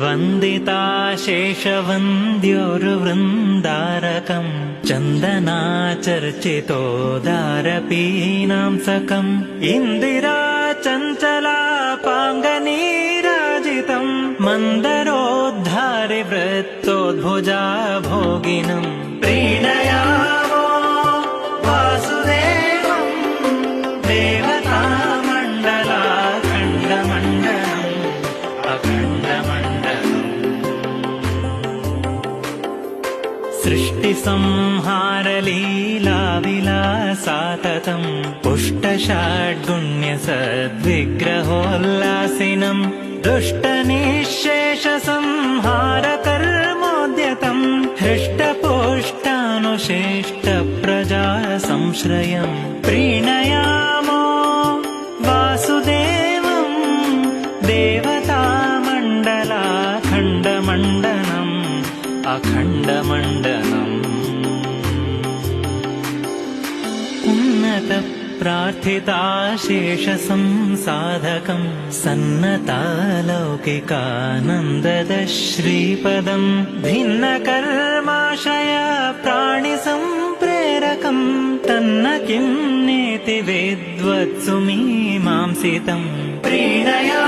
वन्दिताशेषवन्द्योर्वृन्दारकम् चन्दनाचर्चितोदारपीनांसकम् इन्दिरा चञ्चलापाङ्गनीराजितम् मन्दरोद्धारि वृत्तोद्भुजा भोगिनम् प्रीणयामो वासुदेवम् देवतामण्डलाखण्डमण्डलम् अखण्डमण्डलम् सृष्टिसंहारलीलाविलासाततम् पुष्टषाड्गुण्यसद्विग्रहोल्लासिनम् दुष्टनिःशेषसंहारकर्मोद्यतम् हृष्टपुष्टानुशिष्टप्रजासंश्रयम् प्रीणयामो वासुदेवम् देवतामण्डलाखण्डमण्डलम् अखण्डमण्डलम् उन्नतप्रार्थिताशेषसंसाधकम् सन्नतालौकिकानन्ददश्रीपदम् भिन्नकर्माशय प्राणिसम्प्रेरकम् तन्न किं नेति विद्वत्सु मीमांसितम् प्रीणया